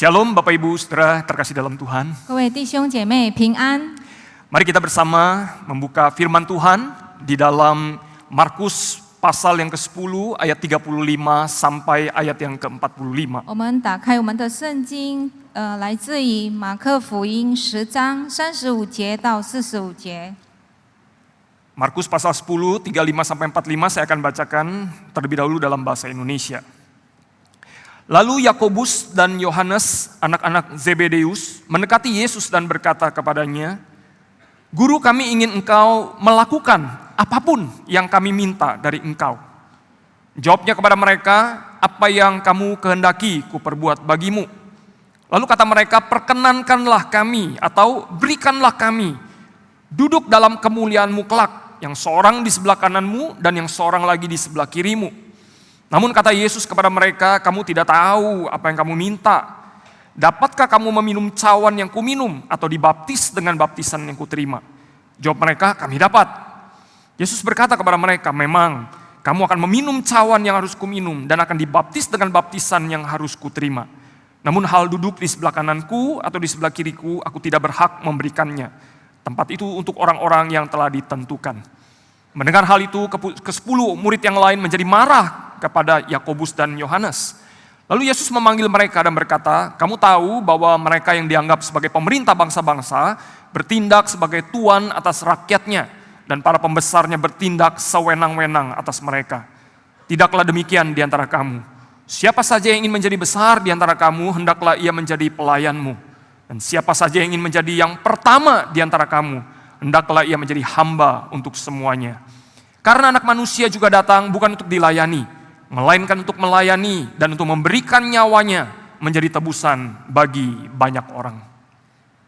Shalom Bapak Ibu Saudara terkasih dalam Tuhan. 各位弟兄姐妹平安。 Mari kita bersama membuka firman Tuhan di dalam Markus pasal yang ke-10 ayat 35 sampai ayat yang ke-45. 我们打开我们的圣经，来自于马可福音10章35节到45节。 Markus pasal 10 35 sampai 45 saya akan bacakan terlebih dahulu dalam bahasa Indonesia. Lalu Yakobus dan Yohanes, anak-anak Zebedeus, mendekati Yesus dan berkata kepadanya, "Guru, kami ingin engkau melakukan apapun yang kami minta dari engkau." Jawabnya kepada mereka, "Apa yang kamu kehendaki kuperbuat bagimu." Lalu kata mereka, "Perkenankanlah kami atau berikanlah kami duduk dalam kemuliaanmu kelak, yang seorang di sebelah kananmu dan yang seorang lagi di sebelah kirimu." Namun kata Yesus kepada mereka, "Kamu tidak tahu apa yang kamu minta. Dapatkah kamu meminum cawan yang kuminum atau dibaptis dengan baptisan yang kuterima?" Jawab mereka, "Kami dapat." Yesus berkata kepada mereka, "Memang kamu akan meminum cawan yang harus kuminum dan akan dibaptis dengan baptisan yang harus kuterima. Namun hal duduk di sebelah kananku atau di sebelah kiriku, aku tidak berhak memberikannya. Tempat itu untuk orang-orang yang telah ditentukan." Mendengar hal itu, ke-10 murid yang lain menjadi marah kepada Yakobus dan Yohanes. Lalu Yesus memanggil mereka dan berkata, "Kamu tahu bahwa mereka yang dianggap sebagai pemerintah bangsa-bangsa bertindak sebagai tuan atas rakyatnya, dan para pembesarnya bertindak sewenang-wenang atas mereka. Tidaklah demikian di antara kamu. Siapa saja yang ingin menjadi besar di antara kamu, hendaklah ia menjadi pelayanmu. Dan siapa saja yang ingin menjadi yang pertama di antara kamu, hendaklah ia menjadi hamba untuk semuanya. Karena Anak Manusia juga datang bukan untuk dilayani, melainkan untuk melayani dan untuk memberikan nyawanya menjadi tebusan bagi banyak orang."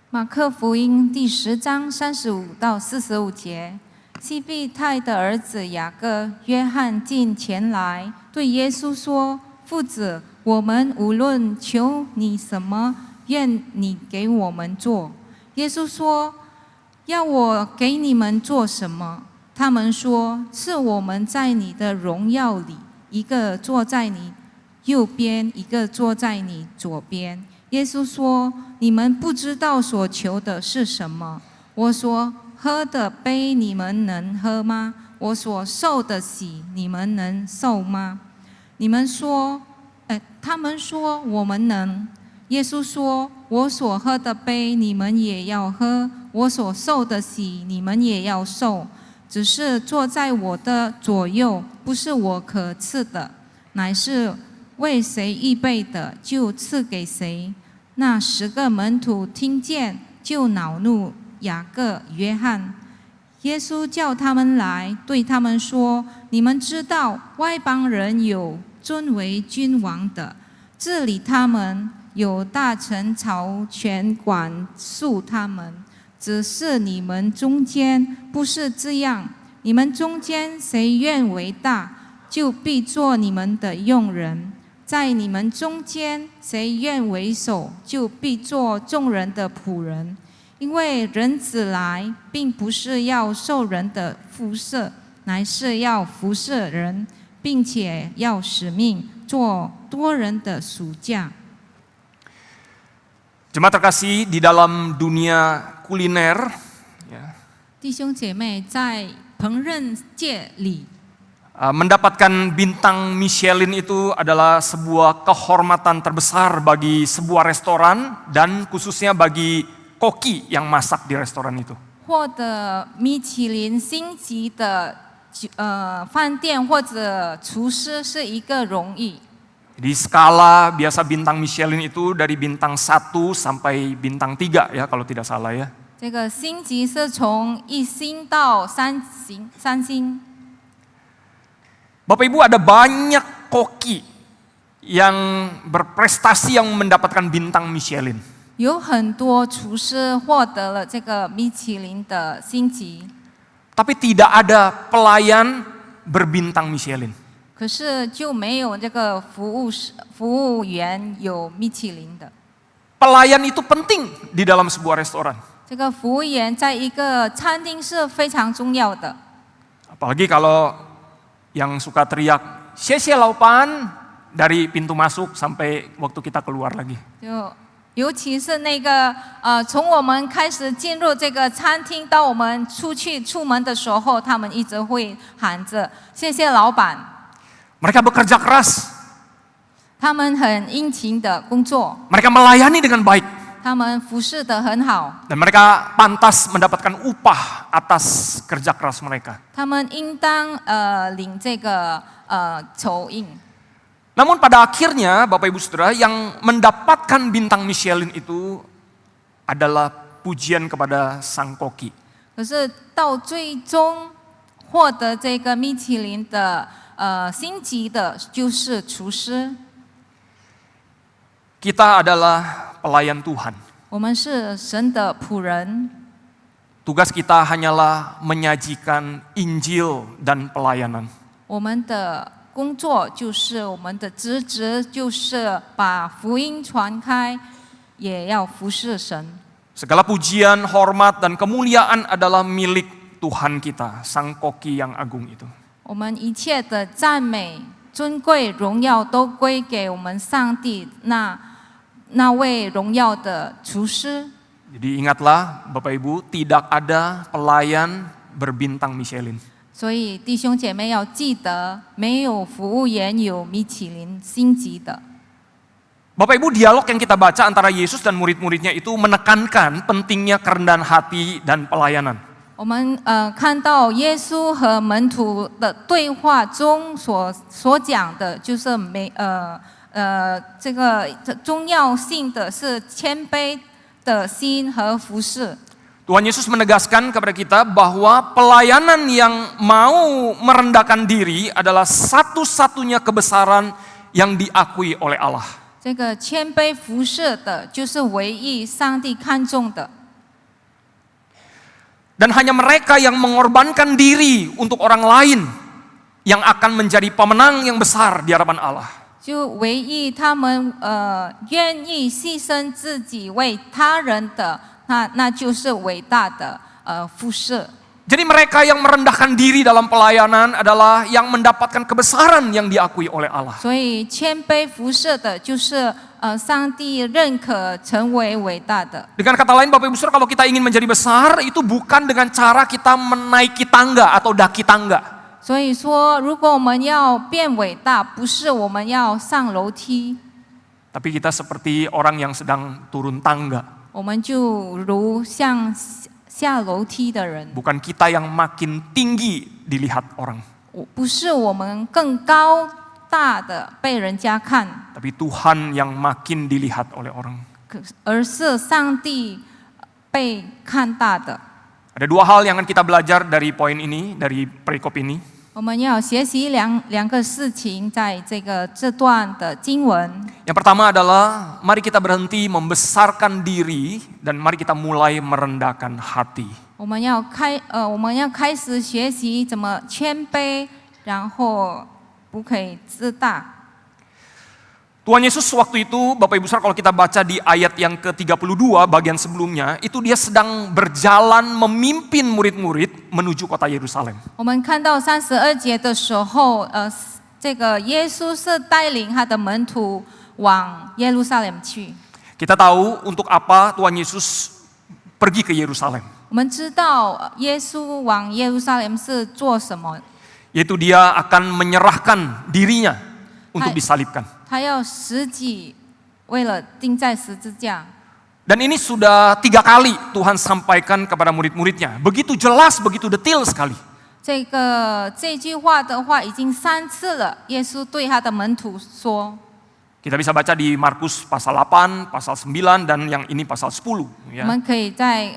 马可福音第10章35到45节，西庇太的儿子雅各、约翰进前来，对耶稣说：“父子，我们无论求你什么，愿你给我们做。”耶稣说：“要我给你们做什么？”他们说：“是我们在你的荣耀里，一个坐在你右边，一个坐在你左边。”耶稣说：“你们不知道所求的是什么。我所喝的杯你们能喝吗？我所受的洗你们能受吗？”他们说：“我们能。”耶稣说：“我所喝的杯你们也要喝，我所受的洗你们也要受。只是坐在我的左右，不是我可赐的，乃是为谁预备的，就赐给谁。”那10个门徒听见，就恼怒雅各、约翰。耶稣叫他们来，对他们说：“你们知道外邦人有尊为君王的，治理他们，有大臣朝权管束他们。只是你们中间不是这样，你们中间谁愿为大，就必做你们的用人。在你们中间谁愿为首，就必做众人的仆人。因为人子来，并不是要受人的服侍，乃是要服侍人，并且要使命做多人的属将。” Jemaat terkasih, di dalam dunia kuliner, ya, 弟兄姐妹，在烹饪界里， mendapatkan bintang Michelin itu adalah sebuah kehormatan terbesar bagi sebuah restoran dan khususnya bagi koki yang masak di restoran itu. 获得米其林星级的饭店或者厨师是一个荣誉。 Di skala biasa bintang Michelin itu dari bintang 1 sampai bintang 3 ya kalau tidak salah ya. 这个星级是从1星到3星。 Bapak Ibu, ada banyak koki yang berprestasi yang mendapatkan bintang Michelin. 有很多厨师获得了这个米其林的星级， Tapi tidak ada pelayan berbintang Michelin. 可是就没有这个服务员有米其林的。 Pelayan itu penting di dalam sebuah restoran. 这个服务员在一个餐厅是非常重要的。 Apalagi kalau yang suka teriak, "Xie xie laopan," dari pintu masuk sampai waktu kita keluar lagi. 就尤其是那个从我们开始进入这个餐厅到我们出门的时候，他们一直会喊着谢谢老板。 Mereka bekerja keras, 他们很殷勤的工作， mereka melayani dengan baik, 他们服侍得很好， dan mereka pantas mendapatkan upah atas kerja keras mereka. 他们应当领这个酬应。 Namun pada akhirnya Bapak Ibu Saudara yang mendapatkan bintang Michelin itu adalah pujian kepada Sang Koki. 可是到最终获得这个米其林的星级的，就是厨师。 Kita adalah pelayan Tuhan. 我们是神的仆人， Tugas kita hanyalah menyajikan Injil dan pelayanan. 我们的工作就是我们的职责，就是把福音传开，也要服侍神。 Segala pujian, hormat, dan kemuliaan adalah milik Tuhan kita, Sang Koki yang agung itu. 我们一切的赞美、尊贵、荣耀都归给我们上帝那位荣耀的厨师。 Jadi ingatlah Bapak Ibu, tidak ada pelayan berbintang Michelin. 所以弟兄姐妹要记得，没有服务员有米其林星级的。 Bapak Ibu, dialog yang kita baca antara Yesus dan murid-muridnya itu menekankan pentingnya kerendahan hati dan pelayanan. 我们看到耶稣和门徒的对话中所讲的，就是这个重要性的是谦卑的心和服侍。 Tuhan Yesus menegaskan kepada kita bahwa pelayanan yang mau merendahkan diri adalah satu-satunya kebesaran yang diakui oleh Allah. 这个谦卑服侍的，就是唯一上帝看重的。 Dan hanya mereka yang mengorbankan diri untuk orang lain yang akan menjadi pemenang yang besar di hadapan Allah. 就唯一他们愿意牺牲自己为他人的，那就是伟大的服侍。 Jadi mereka yang merendahkan diri dalam pelayanan adalah yang mendapatkan kebesaran yang diakui oleh Allah. 所以谦卑服侍的，就是上帝认可成为伟大的。 Dengan kata lain Bapak Ibu Saudara, kalau kita ingin menjadi besar itu bukan dengan cara kita menaiki tangga atau daki tangga. 所以说，如果我们要变伟大，不是我们要上楼梯， Tapi kita seperti orang yang sedang turun tangga. 我们就如像下楼梯的人。 Bukan kita yang makin tinggi dilihat orang. 不是我们更高大的被人家看， Tapi Tuhan yang makin dilihat oleh orang. 而是上帝被看大的。 Ada dua hal yang akan kita belajar dari poin ini, dari perikop ini. 我们要学习两个事情，在这段的经文。 Yang pertama adalah mari kita berhenti membesarkan diri dan mari kita mulai merendahkan hati. 我们要开始学习怎么谦卑，然后不可以自大。 Tuhan Yesus waktu itu, Bapak Ibu Saudara, kalau kita baca di ayat yang ke-32 bagian sebelumnya, itu dia sedang berjalan memimpin murid-murid menuju kota Yerusalem. 我们看到32节的时候，这个耶稣是带领他的门徒往耶路撒冷去。 Kita tahu untuk apa Tuhan Yesus pergi ke Yerusalem. 我们知道耶稣往耶路撒冷是做什么？ Yaitu dia akan menyerahkan dirinya untuk disalibkan. 他要舍己，为了钉在十字架。 Dan ini sudah 3 kali Tuhan sampaikan kepada murid-muridnya. Begitu jelas, begitu detail sekali. 这句话的话已经3次了，耶稣对他的门徒说。 Kita bisa baca di Markus pasal 8, pasal 9, dan yang ini pasal 10. 我们可以在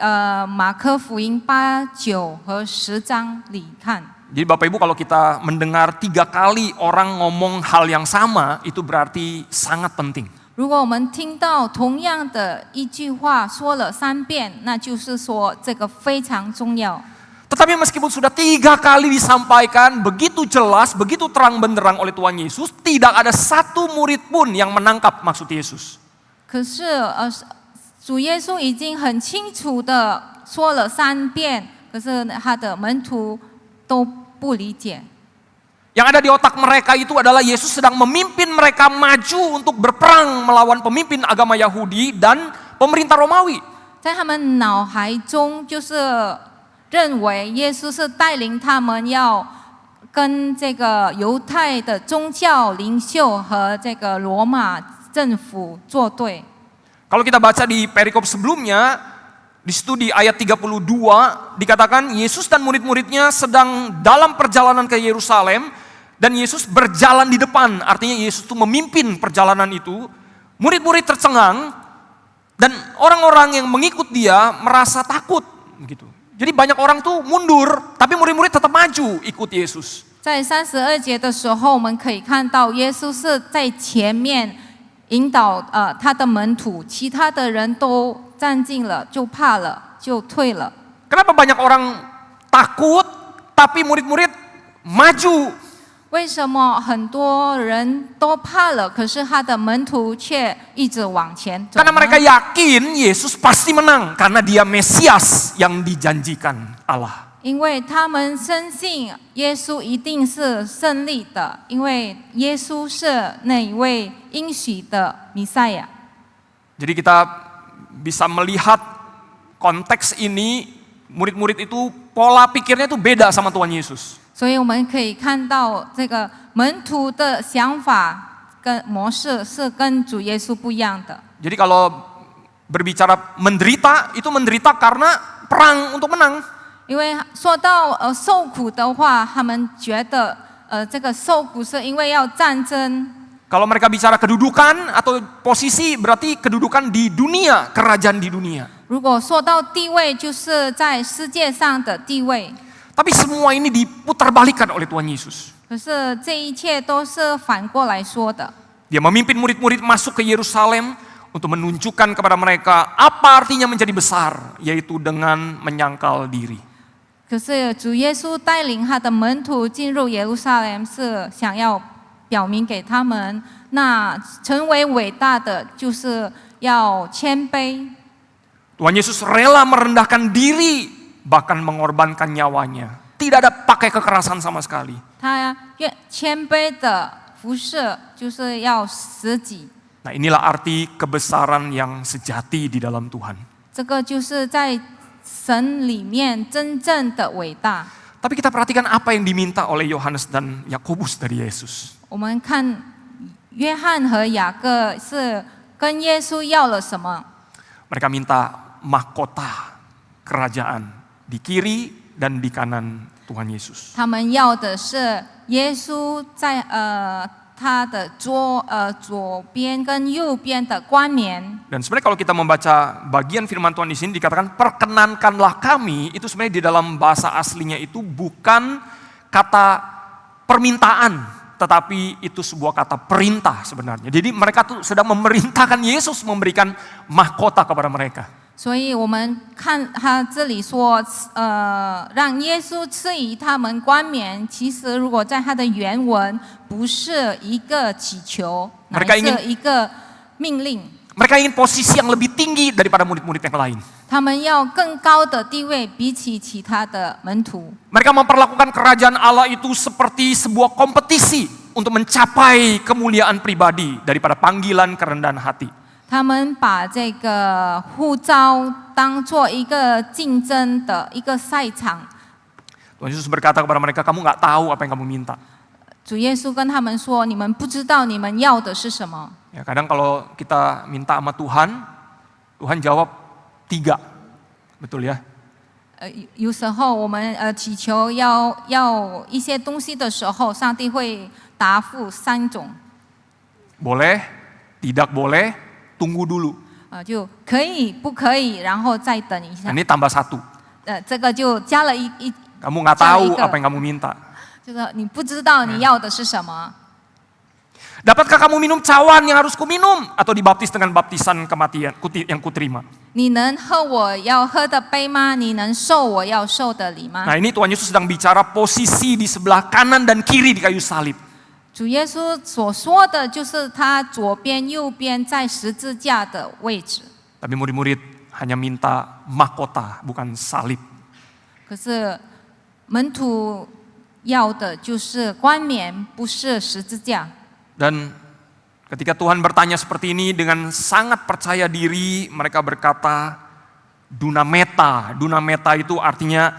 马可福音8、9和10章里看。 Jadi Bapak Ibu, kalau kita mendengar 3 kali orang ngomong hal yang sama, itu berarti sangat penting. 如果我们听到同样的一句话说了3遍，那就是说这个非常重要。 Tetapi meskipun sudah 3 kali disampaikan begitu jelas, begitu terang benderang oleh Tuhan Yesus, tidak ada satu murid pun yang menangkap maksud Yesus. 可是主耶稣已经很清楚的说了3遍，可是他的门徒都不理解。Yang ada di otak mereka itu adalah Yesus sedang memimpin mereka maju untuk berperang melawan pemimpin agama Yahudi dan pemerintah Romawi. 在他们脑海中就是认为耶稣是带领他们要跟这个犹太的宗教领袖和这个罗马政府作对。 Kalau kita baca di perikop sebelumnya, di situ di ayat 32 dikatakan Yesus dan murid-muridnya sedang dalam perjalanan ke Yerusalem dan Yesus berjalan di depan. Artinya Yesus itu memimpin perjalanan itu. Murid-murid tercengang dan orang-orang yang mengikut dia merasa takut gitu. Jadi banyak orang tuh mundur, tapi murid-murid tetap maju ikut Yesus. 在32节的时候，我们可以看到耶稣是在前面引导他的门徒，其他的人都站进了，就怕了，就退了。 Kenapa banyak orang takut, tapi murid-murid maju? 为什么很多人都怕了，可是他的门徒却一直往前走呢？ Karena mereka yakin Yesus pasti menang, karena dia Mesias yang dijanjikan Allah. 因为他们深信耶稣一定是胜利的，因为耶稣是那一位应许的弥赛亚。 Jadi kita bisa melihat konteks ini, murid-murid itu pola pikirnya itu beda sama Tuhan Yesus. 所以我们可以看到这个门徒的想法跟模式是跟主耶稣不一样的。 Jadi kalau berbicara menderita, itu menderita karena perang untuk menang. 因为说到受苦的话，他们觉得这个受苦是因为要战争。 Kalau mereka bicara kedudukan atau posisi, berarti kedudukan di dunia, kerajaan di dunia. 如果说到地位，就是在世界上的地位。 Tapi semua ini diputarbalikkan oleh Tuhan Yesus. 可是这一切都是反过来说的。 Dia memimpin murid-murid masuk ke Yerusalem untuk menunjukkan kepada mereka apa artinya menjadi besar, yaitu dengan menyangkal diri. 可是主耶稣带领他的门徒进入耶路撒冷，是想要表明给他们，那成为伟大的就是要谦卑。 Tuhan Yesus rela merendahkan diri, bahkan mengorbankan nyawanya. Tidak ada pakai kekerasan sama sekali. 他愿谦卑的服侍，就是要舍己。 Nah, inilah arti kebesaran yang sejati di dalam Tuhan. 这个就是在神里面真正的伟大。 Tapi kita perhatikan apa yang diminta oleh Yohanes dan Yakobus dari Yesus. 我们看约翰和雅各是跟耶稣要了什么？ Mereka minta mahkota kerajaan di kiri dan di kanan Tuhan Yesus. 他们要的是耶稣在他的左边跟右边的冠冕。 Dan sebenarnya kalau kita membaca bagian firman Tuhan di sini dikatakan perkenankanlah kami, itu sebenarnya di dalam bahasa aslinya itu bukan kata permintaan, tetapi itu sebuah kata perintah sebenarnya. Jadi mereka tuh sedang memerintahkan Yesus memberikan mahkota kepada mereka. 所以我们看他这里说，让耶稣赐予他们冠冕。其实如果在他的原文，不是一个祈求，乃是一个命令。 Mereka ingin posisi yang lebih tinggi daripada murid-murid yang lain. 他们要更高的地位，比起其他的门徒。 Mereka memperlakukan kerajaan Allah itu seperti sebuah kompetisi untuk mencapai kemuliaan pribadi daripada panggilan kerendahan hati. 他们把这个呼召当做一个竞争的一个赛场。 Tuhan Yesus berkata kepada mereka, kamu nggak tahu apa yang kamu minta. 主耶稣跟他们说：“你们不知道你们要的是什么。” Ya, kadang kalau kita minta sama Tuhan, Tuhan jawab 3, betul ya? 有时候我们祈求要一些东西的时候，上帝会答复3种。 Boleh, tidak boleh, tunggu dulu. 就可以不可以，然后再等一下。 Nah, ini tambah 1. 这个就加了一， Kamu nggak tahu apa yang kamu minta. 就是你不知道你要的是什么。 Dapatkah kamu minum cawan yang harus kuminum atau dibaptis dengan baptisan kematian yang kuterima? 你能喝我要喝的杯吗？你能受我要受的礼吗？ Nah, ini Tuhan Yesus sedang bicara posisi di sebelah kanan dan kiri di kayu salib. 主耶稣所说的就是他左边、右边在十字架的位置。 Tapi murid-murid hanya minta mahkota, bukan salib. 可是门徒要的就是冠冕，不是十字架。 Dan ketika Tuhan bertanya seperti ini dengan sangat percaya diri, mereka berkata, Dunameta. Dunameta itu artinya,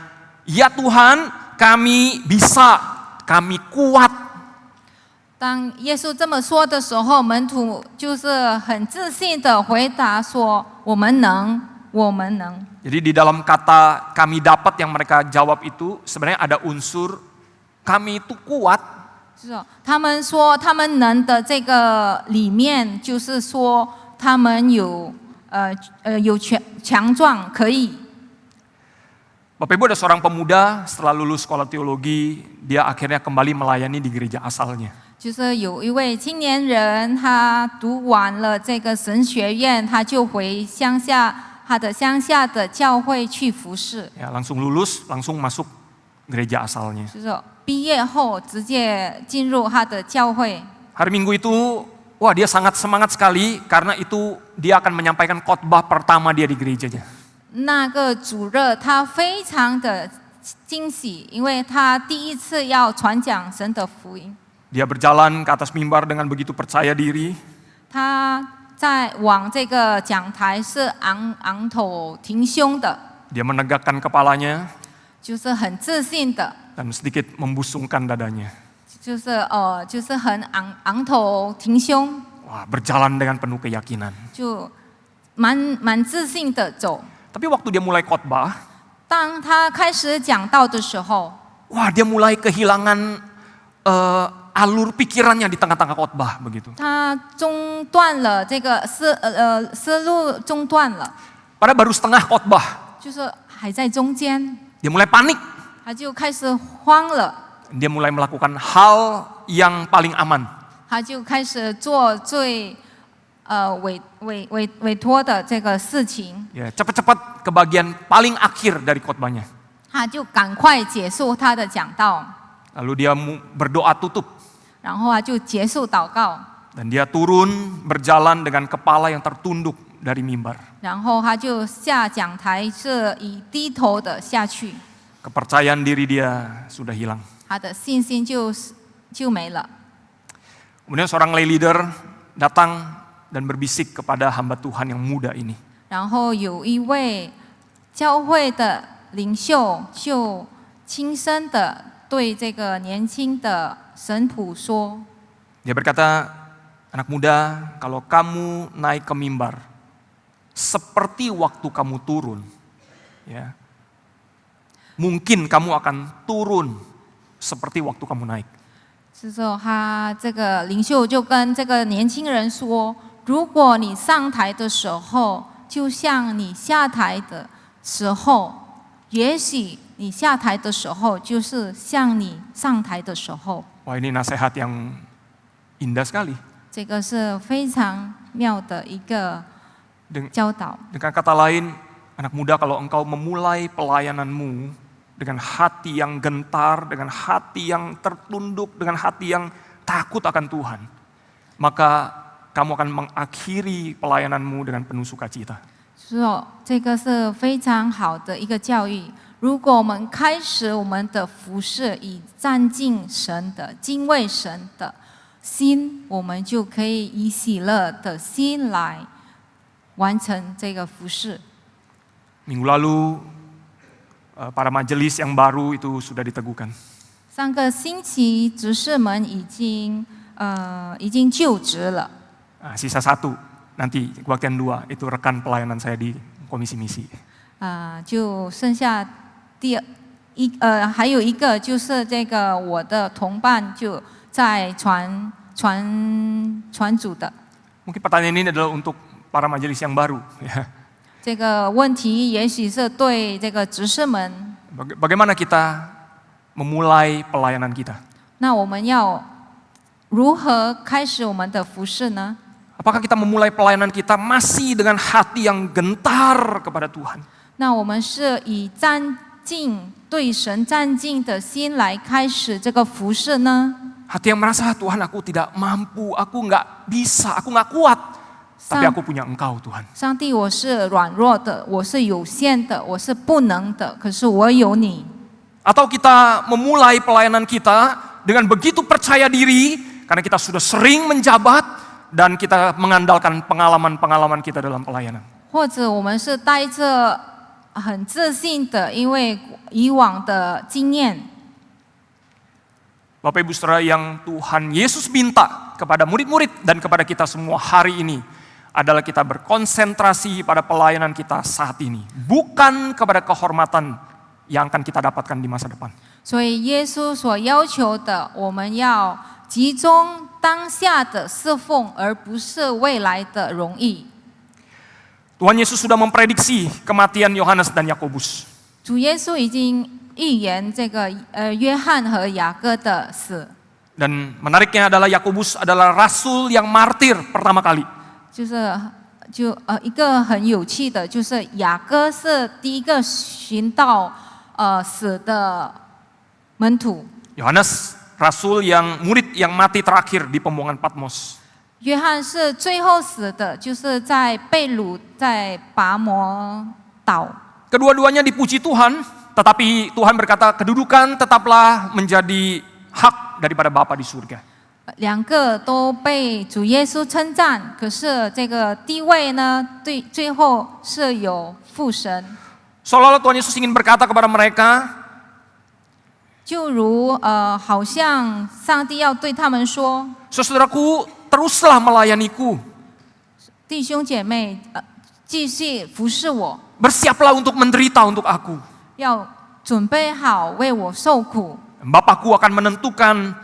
ya Tuhan, kami bisa, kami kuat. 当耶稣这么说的时候，门徒就是很自信的回答说：“我们能，我们能。” Jadi di dalam kata kami dapat yang mereka jawab itu sebenarnya ada unsur kami itu kuat. 是哦，他们说他们能的这个里面，就是说他们有强壮，可以。 Bapak Ibu, ada seorang pemuda setelah lulus sekolah teologi, dia akhirnya kembali melayani di gereja asalnya. 就是有一位青年人，他读完了这个神学院，他就回乡下，他的乡下的教会去服侍。 Ya, langsung lulus, langsung masuk gereja asalnya. 就是毕业后直接进入他的教会。 Hari Minggu itu, wah dia sangat semangat sekali karena itu dia akan menyampaikan khotbah pertama dia di gerejanya. 那个主日他非常的惊喜，因为他第一次要传讲神的福音。 Dia berjalan ke atas mimbar dengan begitu percaya diri. 他在往这个讲台是昂头挺胸的， Dia menegakkan kepalanya 就是很自信的， dan sedikit membusungkan dadanya. 就是很昂头挺胸， Wah, berjalan dengan penuh keyakinan. 就蛮自信的走。 Tapi waktu dia mulai khotbah, 当他开始讲道的时候， wah dia mulai kehilangan alur pikirannya di tengah-tengah khotbah begitu. 他中断了这个思路中断了， Padahal baru setengah khotbah, 就是还在中间， dia mulai panik. 他就开始慌了， Dia mulai melakukan hal yang paling aman. 他就开始做最委托的这个事情， Ya, cepat-cepat ke bagian paling akhir dari khotbahnya. 他就赶快结束他的讲道， Lalu dia berdoa tutup 然后他就结束祷告， dan dia turun berjalan dengan kepala yang tertunduk dari mimbar. 然后他就下讲台是以低头的下去， Kepercayaan diri dia sudah hilang. 他的信心就没了。 Kemudian seorang lay leader datang dan berbisik kepada hamba Tuhan yang muda ini. 然后有一位教会的领袖就轻声的对这个年轻的神仆说： Dia berkata, anak muda, kalau kamu naik ke mimbar, seperti waktu kamu turun, ya, mungkin kamu akan turun seperti waktu kamu naik. 是说他这个领袖就跟这个年轻人说：如果你上台的时候，就像你下台的时候，也许你下台的时候就是像你上台的时候。 Wah, ini nasihat yang indah sekali. 这个是非常妙的一个教导。 Dengan kata lain, anak muda, kalau engkau memulai pelayananmu dengan hati yang gentar, dengan hati yang tertunduk, dengan hati yang takut akan Tuhan, maka kamu akan mengakhiri pelayananmu dengan penuh sukacita. 是哦，这个是非常好的一个教育。如果我们开始我们的服事以战敬神的、敬畏神的心，我们就可以以喜乐的心来完成这个服事。 Minggu lalu, para majelis yang baru itu sudah diteguhkan. 上个星期执事们已经就职了。 Sisa satu, nanti bagian 2, itu rekan pelayanan saya di komisi misi. 就剩下还有一个就是这个我的同伴就在传组的。 Mungkin pertanyaan ini adalah untuk para majelis yang baru. Ya. 这个问题也许是对这个执事们。 Bagaimana kita memulai pelayanan kita? 那我们要如何开始我们的服事呢？ Apakah kita memulai pelayanan kita masih dengan hati yang gentar kepada Tuhan? 那我们是以对神战敬的心来开始这个服事呢？ Hati yang merasa, Tuhan aku tidak mampu, aku nggak bisa, aku nggak kuat. Tapi aku punya Engkau Tuhan. 上帝，我是软弱的，我是有限的，我是不能的，可是我有你。Atau kita memulai pelayanan kita dengan begitu percaya diri karena kita sudah sering menjabat dan kita mengandalkan pengalaman-pengalaman kita dalam pelayanan. 或者我们是带着很自信的，因为以往的经验。 Bapak Ibu Saudara, yang Tuhan Yesus minta kepada murid-murid dan kepada kita semua hari ini adalah kita berkonsentrasi pada pelayanan kita saat ini, bukan kepada kehormatan yang akan kita dapatkan di masa depan. 所以耶稣所要求的，我们要集中当下的侍奉，而不是未来的荣誉。 Tuhan Yesus sudah memprediksi kematian Yohanes dan Yakobus. 主耶稣已经预言这个约翰和雅各的死。 Dan menariknya adalah Yakobus adalah rasul yang martir pertama kali. 一个很有趣的，就是雅各是第一个寻到死的门徒。 Yohanes rasul yang murid yang mati terakhir di pembuangan Patmos. 约翰是最后死的，就是在被掳在拔摩岛。 Kedua-duanya dipuji Tuhan, tetapi Tuhan berkata kedudukan tetaplah menjadi hak daripada Bapa di surga. 两个都被主耶稣称赞，可是这个地位呢，最后是有父神。 Seolah-olah Tuhan Yesus ingin berkata kepada mereka, 就如好像上帝要对他们说， saudaraku, teruslah melayaniku, 弟兄姐妹，继续服侍我， bersiaplah untuk menderita untuk aku. 要准备好为我受苦。 Bapakku akan menentukan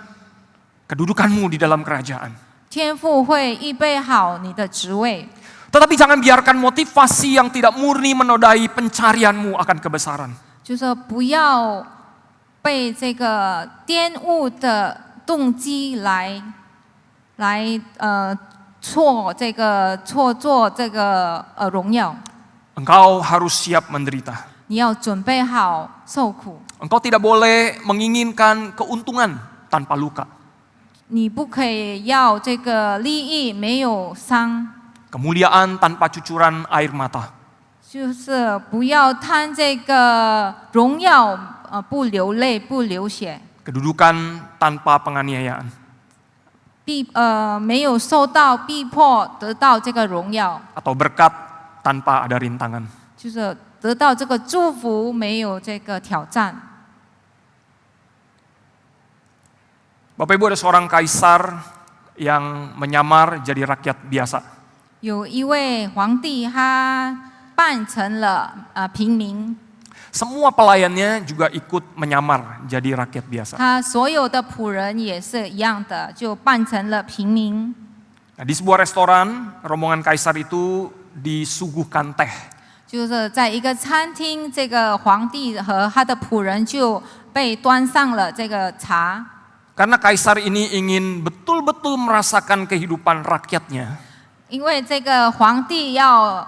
kedudukanmu di dalam kerajaan. 天父会预备好你的职位， Tetapi jangan biarkan motivasi yang tidak murni menodai pencarianmu akan kebesaran. 就是不要被这个玷污的动机来错做这个荣耀。 Engkau harus siap menderita. 你要准备好受苦， Engkau tidak boleh menginginkan keuntungan tanpa luka. 你不可以要这个利益没有伤， Kemuliaan tanpa cucuran air mata. 就是不要贪这个荣耀，不流泪不流血， Kedudukan tanpa penganiayaan. 没有受到逼迫得到这个荣耀， Atau berkat tanpa ada rintangan. 就是得到这个祝福，没有这个挑战。 Bapak Ibu, ada seorang kaisar yang menyamar jadi rakyat biasa. 有一位皇帝，他扮成了平民， Semua pelayannya juga ikut menyamar jadi rakyat biasa. 他所有的仆人也是一样的，就扮成了平民。 Nah, di sebuah restoran, rombongan kaisar itu disuguhkan teh. 就是在一个餐厅，这个皇帝和他的仆人就被端上了这个茶。 Karena kaisar ini ingin betul-betul merasakan kehidupan rakyatnya. 因为这个皇帝要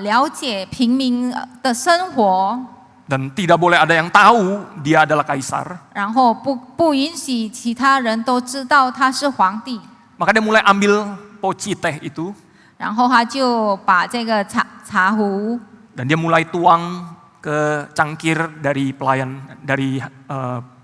了解平民的生活， Dan tidak boleh ada yang tahu dia adalah kaisar. 然后不允许其他人都知道他是皇帝， Maka dia mulai ambil poci teh itu. 然后他就把这个茶壶， Dan dia mulai tuang ke cangkir dari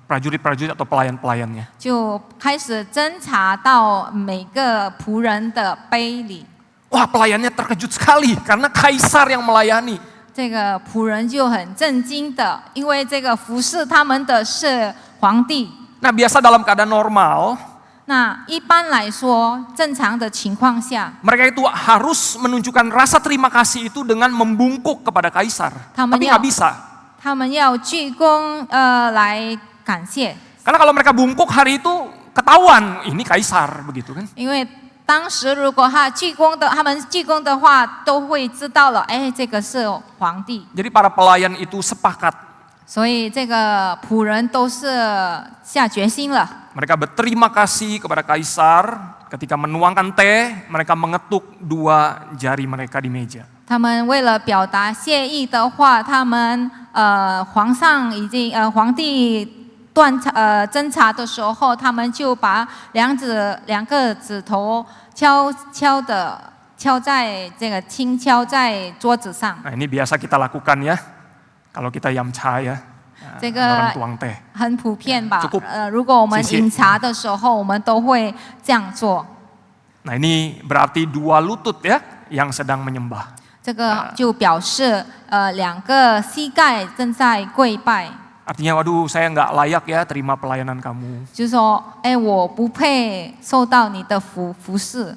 prajurit-prajurit atau pelayan-pelayannya. 就开始斟茶到每个仆人的杯里。 Wah, pelayannya terkejut sekali karena kaisar yang melayani. 这个仆人就很震惊的，因为这个服侍他们的是皇帝。 Nah, biasa dalam keadaan normal, 那一般来说，正常的情况下， mereka itu harus menunjukkan rasa terima kasih itu dengan membungkuk kepada kaisar. Taman Tapi ya. nggak bisa. 他们要鞠躬来感谢， Karena kalau mereka bungkuk hari itu ketahuan ini kaisar begitu kan. 因为当时如果他们鞠躬的话，都会知道了，哎，这个是皇帝。 Jadi para pelayan itu sepakat. 所以这个仆人都是下决心了， Mereka berterima kasih kepada kaisar ketika menuangkan teh, mereka mengetuk dua jari mereka di meja. 他们为了表达谢意的话，他们皇帝斟茶的时候，他们就把两个指头轻敲在桌子上。 Nah, ini biasa kita lakukan ya. Kalau kita yamcha ya. 这 orang 个 tuang teh. 很普遍吧 cukup.？如果我们谢谢饮茶的时候，我们都会这样做。 Nah ini berarti 2 lutut ya yang sedang menyembah. 这个就表示2个膝盖正在跪拜， Artinya waduh saya nggak layak ya terima pelayanan kamu. 就是说，哎，我不配受到你的服侍。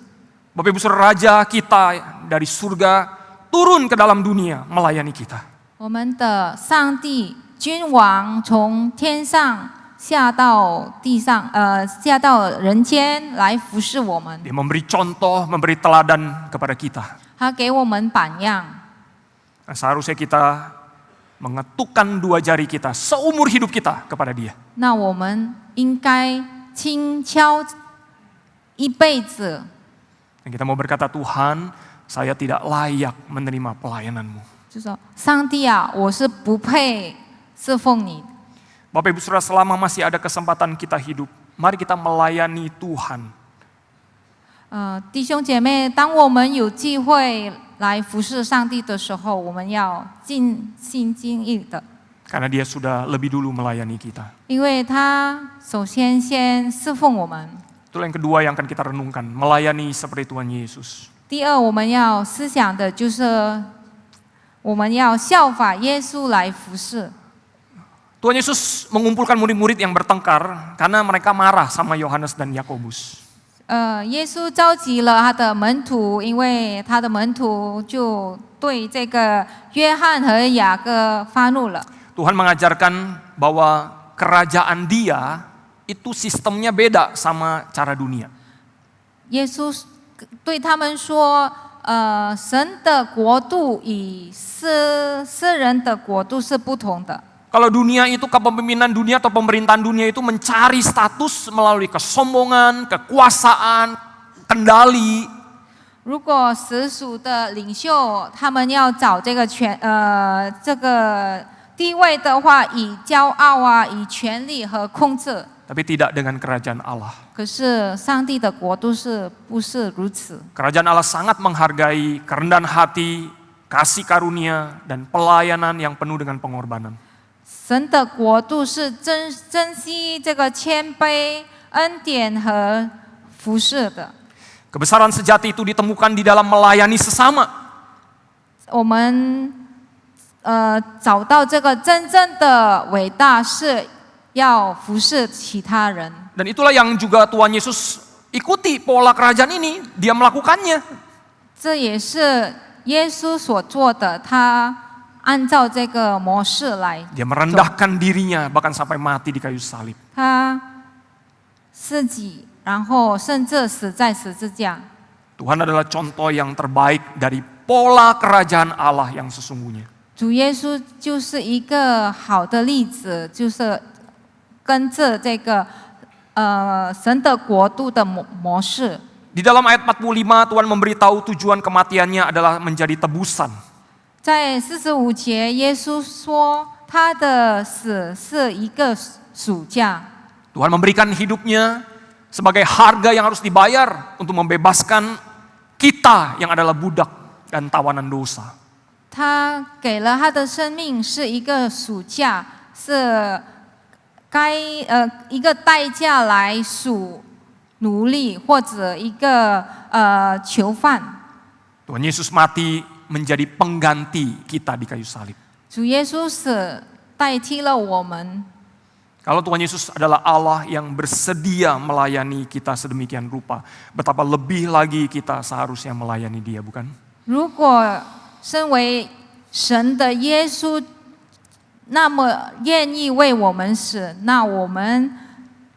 Bapak Ibu Saudara Raja kita dari surga turun ke dalam dunia melayani kita. 我们的上帝君王从天上下到地上，下到人间来服侍我们。 Dia memberi contoh, memberi teladan kepada kita. 他给我们榜样。 Nah, seharusnya kita mengetukkan 2 jari kita seumur hidup kita kepada Dia. 那我们应该轻敲一辈子。 Dan kita mau berkata, Tuhan, saya tidak layak menerima pelayanan-Mu. 就说上帝啊，我是不配侍奉你。 Bapak Ibu Saudara, selama masih ada kesempatan kita hidup, mari kita melayani Tuhan. 弟兄姐妹，当我们有机会来服侍上帝的时候，我们要尽心尽意的， Karena Dia sudah lebih dulu melayani kita. 因为他首先侍奉我们。 Itulah yang kedua yang akan kita renungkan, melayani seperti Tuhan Yesus. 第二，我们要思想的就是我们要效法耶稣来服侍。 Tuhan Yesus mengumpulkan murid-murid yang bertengkar karena mereka marah sama Yohanes dan Yakobus. 耶稣召集了他的门徒，因为他的门徒就对这个约翰和雅各发怒了。 Tuhan mengajarkan bahwa kerajaan Dia itu sistemnya beda sama cara dunia. 耶稣对他们说：“神的国度与世人的国度是不同的。 Kalau dunia itu kepemimpinan dunia atau pemerintahan dunia itu mencari status melalui kesombongan, kekuasaan, kendali. 如果世俗的领袖他们要找这个这个地位的话，以骄傲啊，以权力和控制。 Tapi tidak dengan kerajaan Allah. 可是上帝的国度不是如此？ Kerajaan Allah sangat menghargai kerendahan hati, kasih karunia, dan pelayanan yang penuh dengan pengorbanan. 神的国度是珍惜这个谦卑、恩典和服侍的。 Kebesaran sejati itu ditemukan di dalam melayani sesama. 我们找到这个真正的伟大是要服侍其他人。 Dan itulah yang juga Tuhan Yesus ikuti pola kerajaan ini, Dia melakukannya. 这也是耶稣所做的，他按照这个模式来 Dia merendahkan dirinya bahkan sampai mati di kayu salib. 他自己，然后甚至死在十字架。 Tuhan adalah contoh yang terbaik dari pola kerajaan Allah yang sesungguhnya. 主耶稣就是一个好的例子，就是跟着这个神的国度的模式。 Di dalam ayat 45 Tuhan memberitahu tujuan kematiannya adalah menjadi tebusan. 在45节，耶稣说他的死是一个赎价。 Tuhan memberikan hidupnya sebagai harga yang harus dibayar untuk membebaskan kita yang adalah budak dan tawanan dosa. 他给了他的生命是一个赎价，是一个代价来赎奴隶或者一个囚犯。 Tuhan Yesus mati menjadi pengganti kita di kayu salib. 主耶稣死代替了我们。 Kalau Tuhan Yesus adalah Allah yang bersedia melayani kita sedemikian rupa, betapa lebih lagi kita seharusnya melayani Dia, bukan? 如果身为神的耶稣那么愿意为我们死，那我们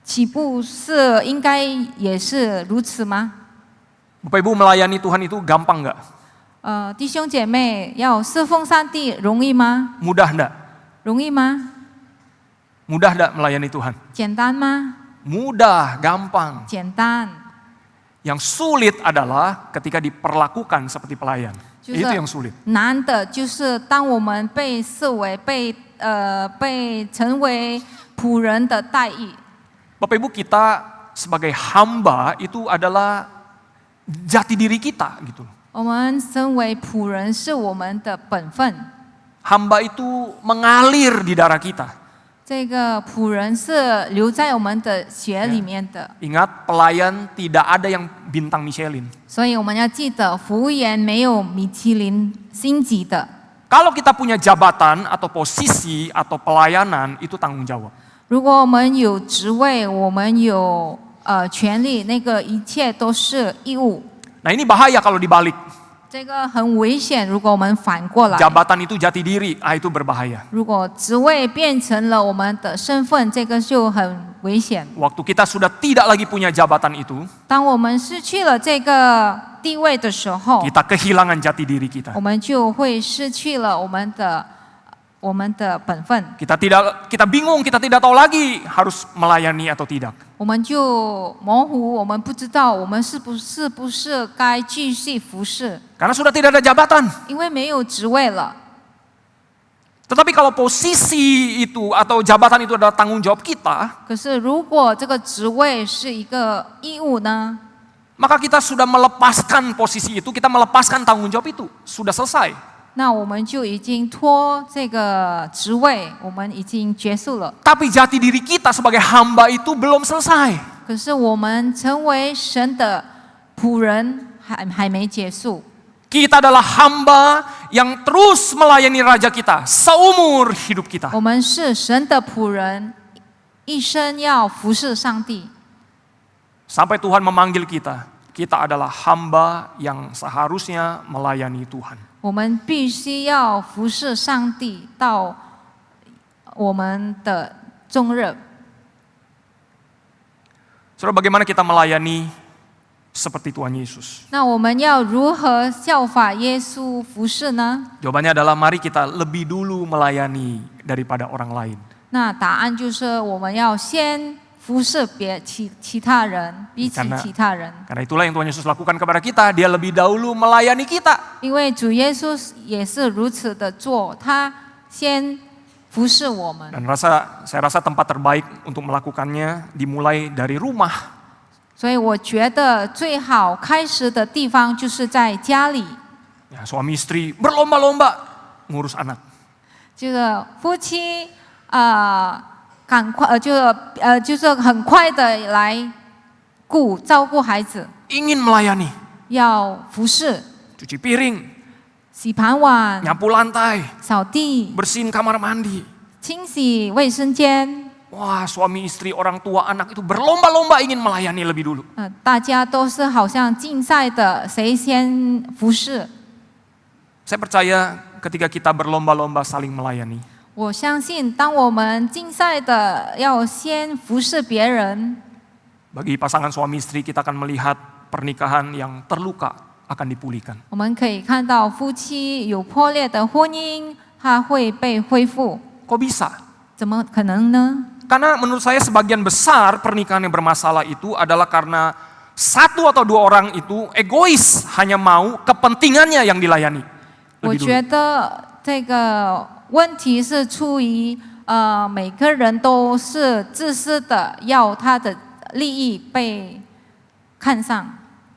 岂不是应该也是如此吗？ Bapak Ibu, melayani Tuhan itu gampang nggak? 弟兄姐妹，要侍奉上帝容易吗？ Mudah nggak? 容易吗？ Mudah nggak melayani Tuhan? 简单吗？ Mudah, gampang. 简单。 Yang sulit adalah ketika diperlakukan seperti pelayan. Justru- Itu yang sulit. 难的就是当我们被视为被成为仆人的待遇。 Bapak Ibu, kita sebagai hamba itu adalah jati diri kita gitu. 我们身为仆人是我们的本分。 Hamba itu mengalir di darah kita. 这个仆人是留在我们的血里面的， Ingat, pelayan tidak ada yang bintang Michelin. 所以我们要记得，服务员没有米其林星级的。 Kalau kita punya jabatan atau posisi atau pelayanan, itu tanggung jawab. 如果我们有职位，我们有权利，那个一切都是义务。 Nah ini bahaya kalau dibalik. 这个很危险，如果我们反过来， Jabatan itu jati diri, itu berbahaya. 如果职位变成了我们的身份，这个就很危险。 Waktu kita sudah tidak lagi punya jabatan itu, 当我们失去了这个地位的时候， kita kehilangan jati diri kita. 我们就会失去了我们的本分， Kita bingung, kita tidak tahu lagi harus melayani atau tidak. 我们就模糊，我们不知道我们是不是该继续服侍， Karena sudah tidak ada jabatan. 因为没有职位了。 Tetapi kalau posisi itu atau jabatan itu adalah tanggung jawab kita, 可是如果这个职位是一个义务呢？ maka kita sudah melepaskan posisi itu, kita melepaskan tanggung jawab itu. Sudah selesai. 那我们就已经脱这个职位，我们已经结束了。 Tapi jati diri kita sebagai hamba itu belum selesai. 可是我们成为神的仆人还没结束。 Kita adalah hamba yang terus melayani Raja kita seumur hidup kita. 我们是神的仆人，一生要服侍上帝。 Sampai Tuhan memanggil kita, kita adalah hamba yang seharusnya melayani Tuhan. 我们必须要服侍上帝到我们的终日。 Saudara, bagaimana kita melayani seperti Tuhan Yesus? 那我们要如何效法耶稣服侍呢？ Jawabannya adalah mari kita lebih dulu melayani daripada orang lain. 那答案就是我们要先服侍其他人，比起其他人。 Karena itulah yang Tuhan Yesus lakukan kepada kita, dia lebih dahulu melayani kita. 因为主耶稣也是如此的做，他先服侍我们。 Dan saya rasa tempat terbaik untuk melakukannya dimulai dari rumah. 所以我觉得最好开始的地方就是在家里。 Ya, suami istri berlomba-lomba ngurus anak. 这个夫妻赶快就是很快的来照顾孩子， Ingin melayani, 要服侍， cuci piring, 洗盘碗、 nyapu lantai, 扫地、 bersihin kamar mandi. 清洗卫生间。 Wah, suami istri, orang tua, anak itu berlomba-lomba ingin melayani lebih dulu. 大家都是好像竞赛的，谁先服侍？ Saya percaya ketika kita berlomba-lomba saling melayani, 我相信，当我们竞赛的要先服侍别人， bagi pasangan suami istri kita akan melihat pernikahan yang terluka akan dipulihkan. 我们可以看到夫妻有破裂的婚姻，它会被恢复。 Kok bisa? 怎么可能呢？ Karena menurut saya sebagian besar pernikahan yang bermasalah itu adalah karena satu atau dua orang itu egois, hanya mau kepentingannya yang dilayani. 我 Lebih 觉 dulu. 得这个问题是出于每个人都是自私的，要他的利益被看上。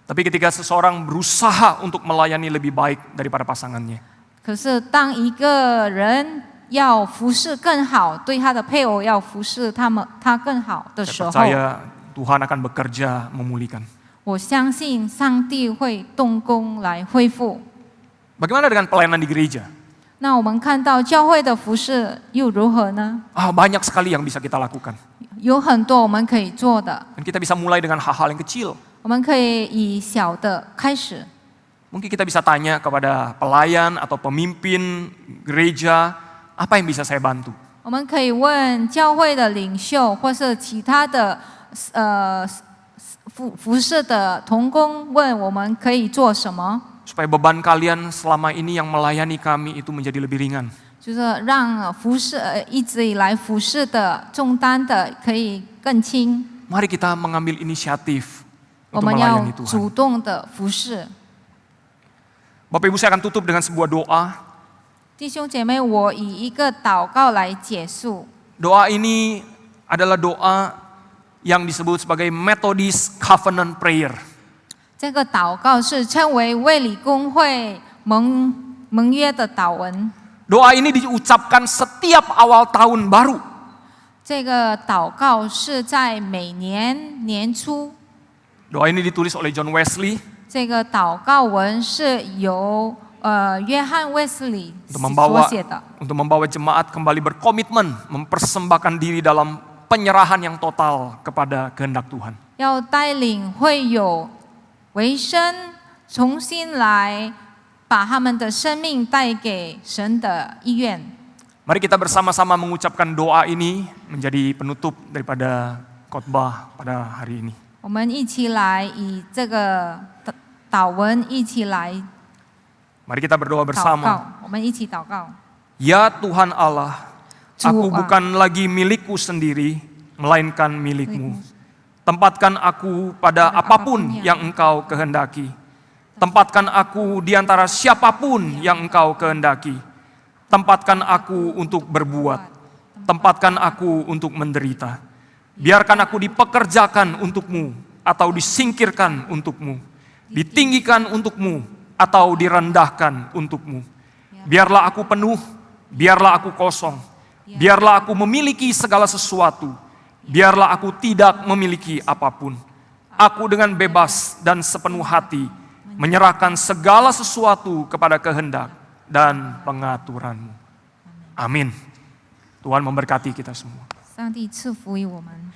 Tapi ketika seseorang berusaha untuk melayani lebih baik daripada pasangannya, 可是当一个人要服侍更好，对他的配偶要服侍他更好的时 saya 候， percaya Tuhan akan bekerja memulihkan. 我相信上帝会动工来恢复。 Bagaimana dengan pelayanan di gereja? 那我们看到教会的服侍又如何呢？ Banyak sekali yang bisa kita lakukan. 有很多我们可以做的， Dan kita bisa mulai dengan hal-hal yang kecil. 我们可以以小的开始。 Mungkin kita bisa tanya kepada pelayan atau pemimpin gereja, apa yang bisa saya bantu? 我们可以问教会的领袖，或是其他的服侍的同工，问我们可以做什么， Supaya beban kalian selama ini yang melayani kami itu menjadi lebih ringan. 就是让一直以来服侍的重担的可以更轻。 Mari kita mengambil inisiatif 我 untuk 们要 melayani 主 Tuhan. 动的服侍。 Bapak Ibu, saya akan tutup dengan sebuah doa. 弟兄姐妹，我以一个祷告来结束。 Doa ini adalah doa yang disebut sebagai Methodist Covenant Prayer. 这个祷告是称为卫理公会盟约的祷文。 Doa ini diucapkan setiap awal tahun baru. 这个祷告是在每年年初， Doa ini ditulis oleh John Wesley 这个祷告文是由约翰卫斯理 untuk 所 membawa 写的， untuk membawa jemaat kembali berkomitmen mempersembahkan diri dalam penyerahan yang total kepada kehendak Tuhan. 要带领会友为生，重新来把他们的生命带给神的意愿。 Mari kita bersama-sama mengucapkan doa ini menjadi penutup daripada khotbah pada hari ini. 我们一起来以这个祷文一起来 Mari kita berdoa 祷 bersama. 告，我们一起祷告。 Ya Tuhan Allah, aku Tuhan. bukan lagi milikku sendiri, melainkan milikmu. Tempatkan aku pada apapun yang Engkau kehendaki. Tempatkan aku di antara siapapun yang Engkau kehendaki. Tempatkan aku untuk berbuat. Tempatkan aku untuk menderita. Biarkan aku dipekerjakan untukmu atau disingkirkan untukmu. Ditinggikan untukmu atau direndahkan untukmu. Biarlah aku penuh, biarlah aku kosong. Biarlah aku memiliki segala sesuatu. Biarlah aku tidak memiliki apapun. Aku dengan bebas dan sepenuh hati menyerahkan segala sesuatu kepada kehendak dan pengaturanmu. Amin. Tuhan memberkati kita semua. 上帝赐福于我们。